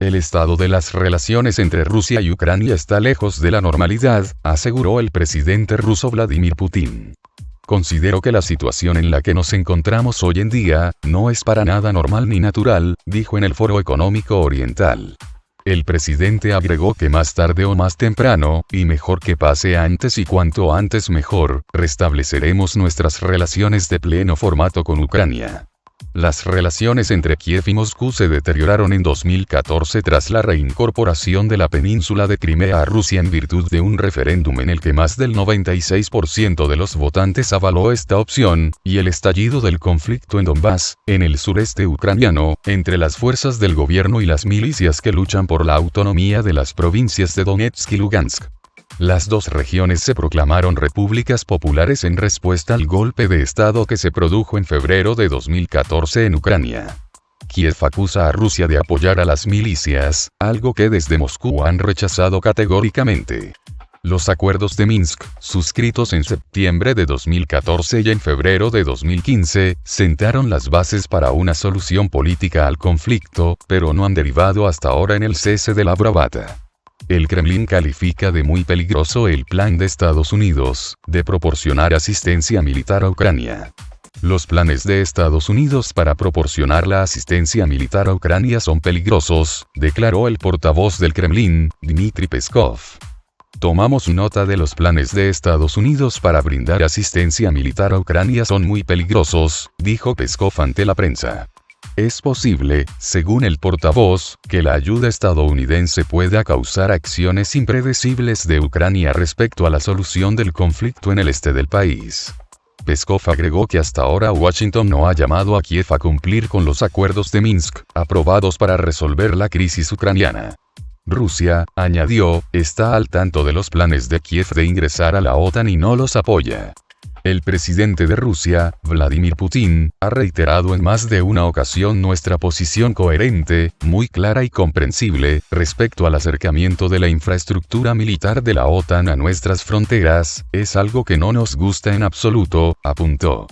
El estado de las relaciones entre Rusia y Ucrania está lejos de la normalidad, aseguró el presidente ruso Vladimir Putin. Considero que la situación en la que nos encontramos hoy en día, no es para nada normal ni natural, dijo en el Foro Económico Oriental. El presidente agregó que más tarde o más temprano, y mejor que pase antes y cuanto antes mejor, restableceremos nuestras relaciones de pleno formato con Ucrania. Las relaciones entre Kiev y Moscú se deterioraron en 2014 tras la reincorporación de la península de Crimea a Rusia en virtud de un referéndum en el que más del 96% de los votantes avaló esta opción, y el estallido del conflicto en Donbass, en el sureste ucraniano, entre las fuerzas del gobierno y las milicias que luchan por la autonomía de las provincias de Donetsk y Lugansk. Las dos regiones se proclamaron repúblicas populares en respuesta al golpe de Estado que se produjo en febrero de 2014 en Ucrania. Kiev acusa a Rusia de apoyar a las milicias, algo que desde Moscú han rechazado categóricamente. Los acuerdos de Minsk, suscritos en septiembre de 2014 y en febrero de 2015, sentaron las bases para una solución política al conflicto, pero no han derivado hasta ahora en el cese de la bravata. El Kremlin califica de muy peligroso el plan de Estados Unidos, de proporcionar asistencia militar a Ucrania. Los planes de Estados Unidos para proporcionar la asistencia militar a Ucrania son peligrosos, declaró el portavoz del Kremlin, Dmitry Peskov. Tomamos nota de los planes de Estados Unidos para brindar asistencia militar a Ucrania son muy peligrosos, dijo Peskov ante la prensa. Es posible, según el portavoz, que la ayuda estadounidense pueda causar acciones impredecibles de Ucrania respecto a la solución del conflicto en el este del país. Peskov agregó que hasta ahora Washington no ha llamado a Kiev a cumplir con los acuerdos de Minsk, aprobados para resolver la crisis ucraniana. Rusia, añadió, está al tanto de los planes de Kiev de ingresar a la OTAN y no los apoya. El presidente de Rusia, Vladimir Putin, ha reiterado en más de una ocasión nuestra posición coherente, muy clara y comprensible, respecto al acercamiento de la infraestructura militar de la OTAN a nuestras fronteras, es algo que no nos gusta en absoluto, apuntó.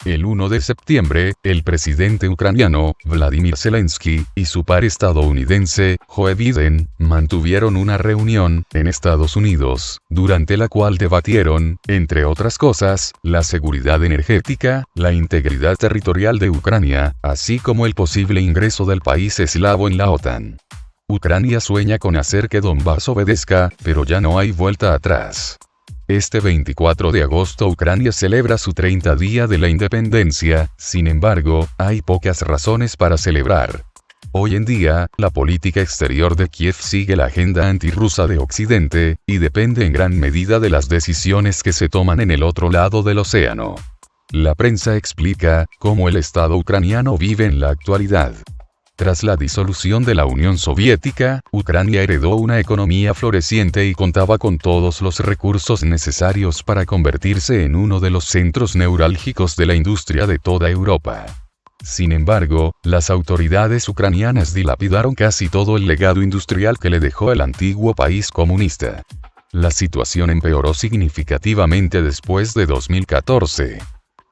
El 1 de septiembre, el presidente ucraniano, Vladimir Zelensky, y su par estadounidense, Joe Biden, mantuvieron una reunión, en Estados Unidos, durante la cual debatieron, entre otras cosas, la seguridad energética, la integridad territorial de Ucrania, así como el posible ingreso del país eslavo en la OTAN. Ucrania sueña con hacer que Donbass obedezca, pero ya no hay vuelta atrás. Este 24 de agosto Ucrania celebra su 30 día de la independencia, sin embargo, hay pocas razones para celebrar. Hoy en día, la política exterior de Kiev sigue la agenda antirrusa de Occidente, y depende en gran medida de las decisiones que se toman en el otro lado del océano. La prensa explica cómo el Estado ucraniano vive en la actualidad. Tras la disolución de la Unión Soviética, Ucrania heredó una economía floreciente y contaba con todos los recursos necesarios para convertirse en uno de los centros neurálgicos de la industria de toda Europa. Sin embargo, las autoridades ucranianas dilapidaron casi todo el legado industrial que le dejó el antiguo país comunista. La situación empeoró significativamente después de 2014.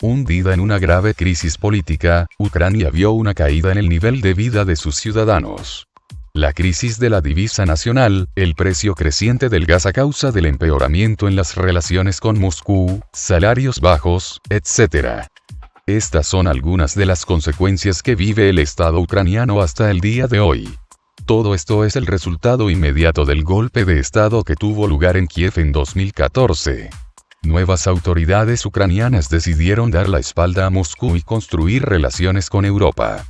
Hundida en una grave crisis política, Ucrania vio una caída en el nivel de vida de sus ciudadanos. La crisis de la divisa nacional, el precio creciente del gas a causa del empeoramiento en las relaciones con Moscú, salarios bajos, etc. Estas son algunas de las consecuencias que vive el Estado ucraniano hasta el día de hoy. Todo esto es el resultado inmediato del golpe de Estado que tuvo lugar en Kiev en 2014. Nuevas autoridades ucranianas decidieron dar la espalda a Moscú y construir relaciones con Europa.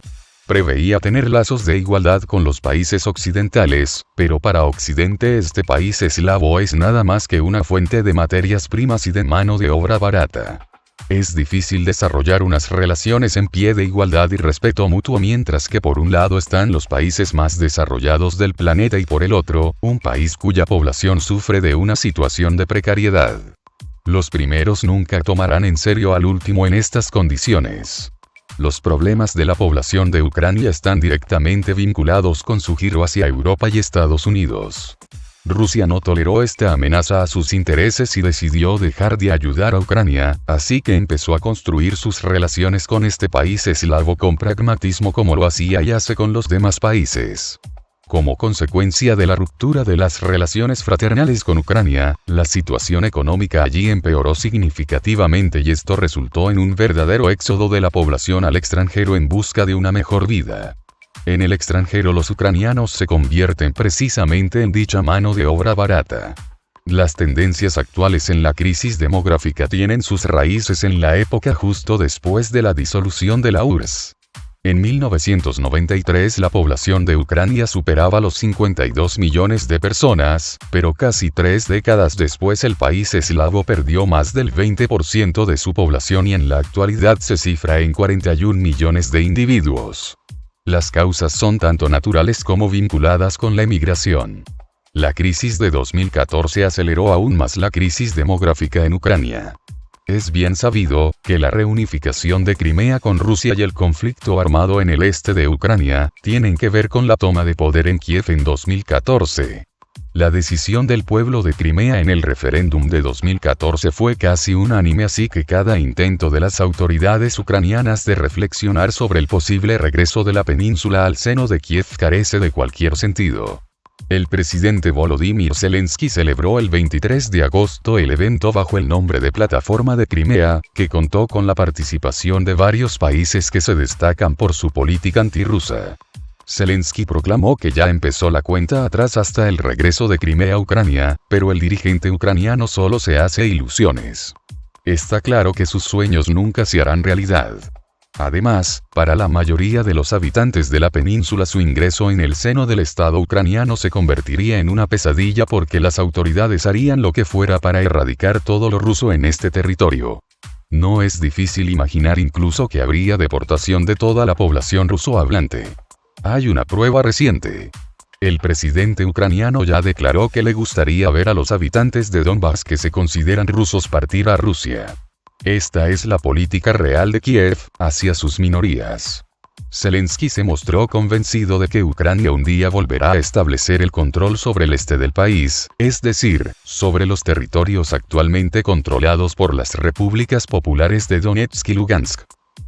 Preveía tener lazos de igualdad con los países occidentales, pero para Occidente este país eslavo es nada más que una fuente de materias primas y de mano de obra barata. Es difícil desarrollar unas relaciones en pie de igualdad y respeto mutuo mientras que por un lado están los países más desarrollados del planeta y por el otro, un país cuya población sufre de una situación de precariedad. Los primeros nunca tomarán en serio al último en estas condiciones. Los problemas de la población de Ucrania están directamente vinculados con su giro hacia Europa y Estados Unidos. Rusia no toleró esta amenaza a sus intereses y decidió dejar de ayudar a Ucrania, así que empezó a construir sus relaciones con este país eslavo con pragmatismo como lo hacía y hace con los demás países. Como consecuencia de la ruptura de las relaciones fraternales con Ucrania, la situación económica allí empeoró significativamente y esto resultó en un verdadero éxodo de la población al extranjero en busca de una mejor vida. En el extranjero los ucranianos se convierten precisamente en dicha mano de obra barata. Las tendencias actuales en la crisis demográfica tienen sus raíces en la época justo después de la disolución de la URSS. En 1993 la población de Ucrania superaba los 52 millones de personas, pero casi 3 décadas después el país eslavo perdió más del 20% de su población y en la actualidad se cifra en 41 millones de individuos. Las causas son tanto naturales como vinculadas con la emigración. La crisis de 2014 aceleró aún más la crisis demográfica en Ucrania. Es bien sabido que la reunificación de Crimea con Rusia y el conflicto armado en el este de Ucrania tienen que ver con la toma de poder en Kiev en 2014. La decisión del pueblo de Crimea en el referéndum de 2014 fue casi unánime, así que cada intento de las autoridades ucranianas de reflexionar sobre el posible regreso de la península al seno de Kiev carece de cualquier sentido. El presidente Volodymyr Zelensky celebró el 23 de agosto el evento bajo el nombre de Plataforma de Crimea, que contó con la participación de varios países que se destacan por su política antirrusa. Zelensky proclamó que ya empezó la cuenta atrás hasta el regreso de Crimea a Ucrania, pero el dirigente ucraniano solo se hace ilusiones. Está claro que sus sueños nunca se harán realidad. Además, para la mayoría de los habitantes de la península su ingreso en el seno del Estado ucraniano se convertiría en una pesadilla porque las autoridades harían lo que fuera para erradicar todo lo ruso en este territorio. No es difícil imaginar incluso que habría deportación de toda la población rusohablante. Hay una prueba reciente. El presidente ucraniano ya declaró que le gustaría ver a los habitantes de Donbass que se consideran rusos partir a Rusia. Esta es la política real de Kiev hacia sus minorías. Zelensky se mostró convencido de que Ucrania un día volverá a establecer el control sobre el este del país, es decir, sobre los territorios actualmente controlados por las repúblicas populares de Donetsk y Lugansk.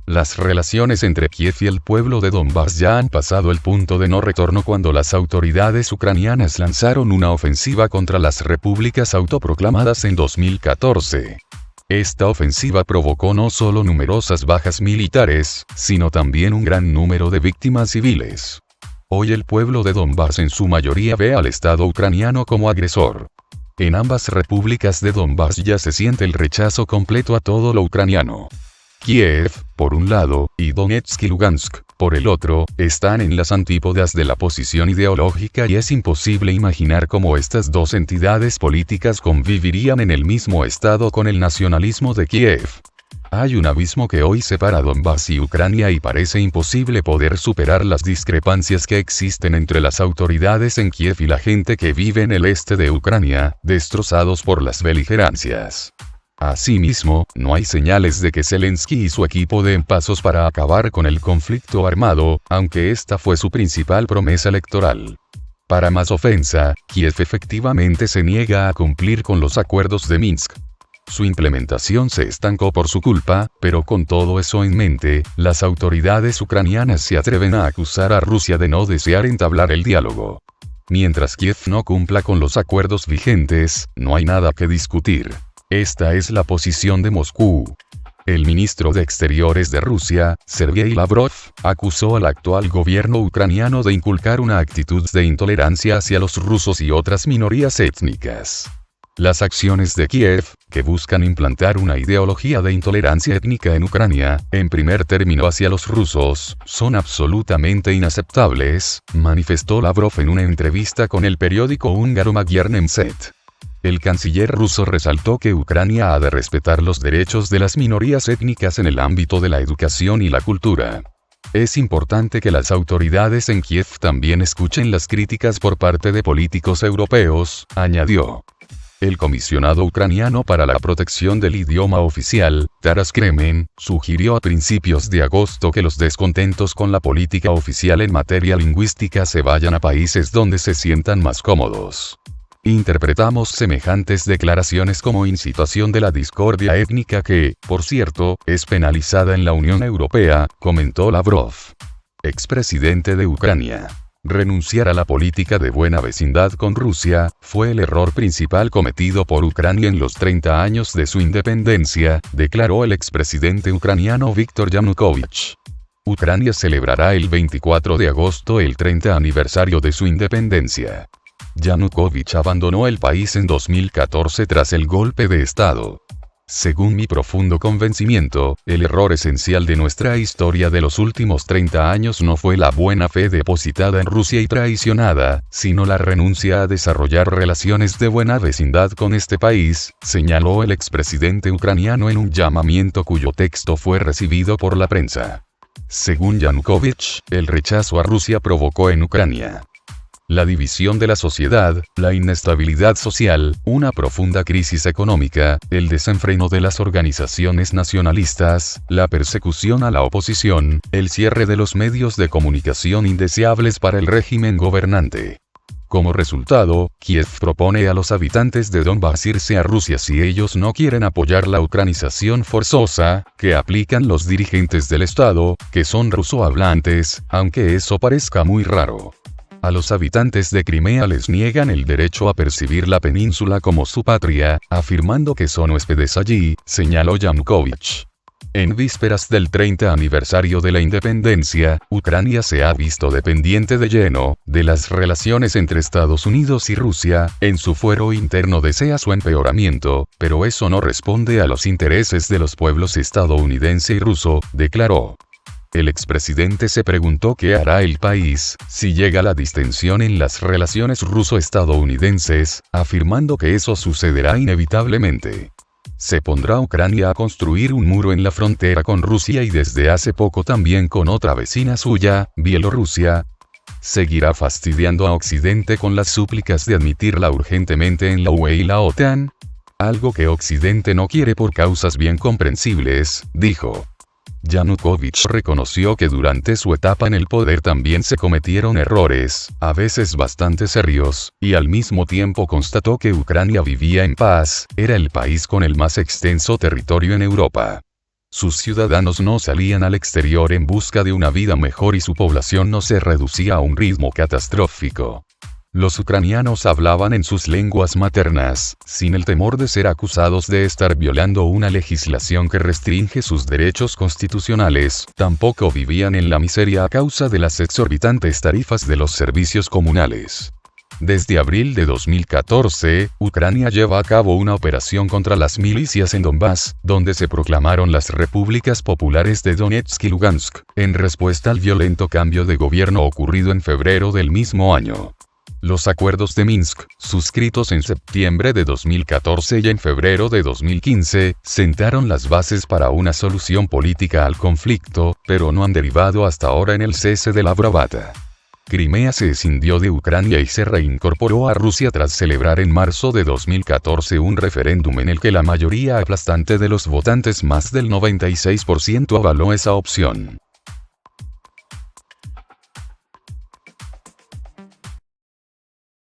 Las relaciones entre Kiev y el pueblo de Donbass ya han pasado el punto de no retorno cuando las autoridades ucranianas lanzaron una ofensiva contra las repúblicas autoproclamadas en 2014. Esta ofensiva provocó no solo numerosas bajas militares, sino también un gran número de víctimas civiles. Hoy el pueblo de Donbass en su mayoría ve al Estado ucraniano como agresor. En ambas repúblicas de Donbass ya se siente el rechazo completo a todo lo ucraniano. Kiev, por un lado, y Donetsk y Lugansk, por el otro, están en las antípodas de la posición ideológica y es imposible imaginar cómo estas dos entidades políticas convivirían en el mismo estado con el nacionalismo de Kiev. Hay un abismo que hoy separa Donbass y Ucrania y parece imposible poder superar las discrepancias que existen entre las autoridades en Kiev y la gente que vive en el este de Ucrania, destrozados por las beligerancias. Asimismo, no hay señales de que Zelensky y su equipo den pasos para acabar con el conflicto armado, aunque esta fue su principal promesa electoral. Para más ofensa, Kiev efectivamente se niega a cumplir con los acuerdos de Minsk. Su implementación se estancó por su culpa, pero con todo eso en mente, las autoridades ucranianas se atreven a acusar a Rusia de no desear entablar el diálogo. Mientras Kiev no cumpla con los acuerdos vigentes, no hay nada que discutir. Esta es la posición de Moscú. El ministro de Exteriores de Rusia, Sergei Lavrov, acusó al actual gobierno ucraniano de inculcar una actitud de intolerancia hacia los rusos y otras minorías étnicas. Las acciones de Kiev, que buscan implantar una ideología de intolerancia étnica en Ucrania, en primer término hacia los rusos, son absolutamente inaceptables, manifestó Lavrov en una entrevista con el periódico húngaro Magyar Nemzet. El canciller ruso resaltó que Ucrania ha de respetar los derechos de las minorías étnicas en el ámbito de la educación y la cultura. Es importante que las autoridades en Kiev también escuchen las críticas por parte de políticos europeos, añadió. El comisionado ucraniano para la protección del idioma oficial, Taras Kremen, sugirió a principios de agosto que los descontentos con la política oficial en materia lingüística se vayan a países donde se sientan más cómodos. Interpretamos semejantes declaraciones como incitación de la discordia étnica que, por cierto, es penalizada en la Unión Europea, comentó Lavrov. Expresidente de Ucrania. Renunciar a la política de buena vecindad con Rusia, fue el error principal cometido por Ucrania en los 30 años de su independencia, declaró el expresidente ucraniano Viktor Yanukovych. Ucrania celebrará el 24 de agosto el 30 aniversario de su independencia. Yanukovych abandonó el país en 2014 tras el golpe de Estado. Según mi profundo convencimiento, el error esencial de nuestra historia de los últimos 30 años no fue la buena fe depositada en Rusia y traicionada, sino la renuncia a desarrollar relaciones de buena vecindad con este país, señaló el expresidente ucraniano en un llamamiento cuyo texto fue recibido por la prensa. Según Yanukovych, el rechazo a Rusia provocó en Ucrania la división de la sociedad, la inestabilidad social, una profunda crisis económica, el desenfreno de las organizaciones nacionalistas, la persecución a la oposición, el cierre de los medios de comunicación indeseables para el régimen gobernante. Como resultado, Kiev propone a los habitantes de Donbass irse a Rusia si ellos no quieren apoyar la ucranización forzosa, que aplican los dirigentes del Estado, que son rusohablantes, aunque eso parezca muy raro. A los habitantes de Crimea les niegan el derecho a percibir la península como su patria, afirmando que son huéspedes allí, señaló Yanukovych. En vísperas del 30 aniversario de la independencia, Ucrania se ha visto dependiente de lleno de las relaciones entre Estados Unidos y Rusia, en su fuero interno desea su empeoramiento, pero eso no responde a los intereses de los pueblos estadounidense y ruso, declaró. El expresidente se preguntó qué hará el país si llega la distensión en las relaciones ruso-estadounidenses, afirmando que eso sucederá inevitablemente. Se pondrá Ucrania a construir un muro en la frontera con Rusia y desde hace poco también con otra vecina suya, Bielorrusia. Seguirá fastidiando a Occidente con las súplicas de admitirla urgentemente en la UE y la OTAN. Algo que Occidente no quiere por causas bien comprensibles, dijo. Yanukovych reconoció que durante su etapa en el poder también se cometieron errores, a veces bastante serios, y al mismo tiempo constató que Ucrania vivía en paz, era el país con el más extenso territorio en Europa. Sus ciudadanos no salían al exterior en busca de una vida mejor y su población no se reducía a un ritmo catastrófico. Los ucranianos hablaban en sus lenguas maternas, sin el temor de ser acusados de estar violando una legislación que restringe sus derechos constitucionales, tampoco vivían en la miseria a causa de las exorbitantes tarifas de los servicios comunales. Desde abril de 2014, Ucrania lleva a cabo una operación contra las milicias en Donbass, donde se proclamaron las repúblicas populares de Donetsk y Lugansk, en respuesta al violento cambio de gobierno ocurrido en febrero del mismo año. Los acuerdos de Minsk, suscritos en septiembre de 2014 y en febrero de 2015, sentaron las bases para una solución política al conflicto, pero no han derivado hasta ahora en el cese de la bravata. Crimea se escindió de Ucrania y se reincorporó a Rusia tras celebrar en marzo de 2014 un referéndum en el que la mayoría aplastante de los votantes, más del 96%, avaló esa opción.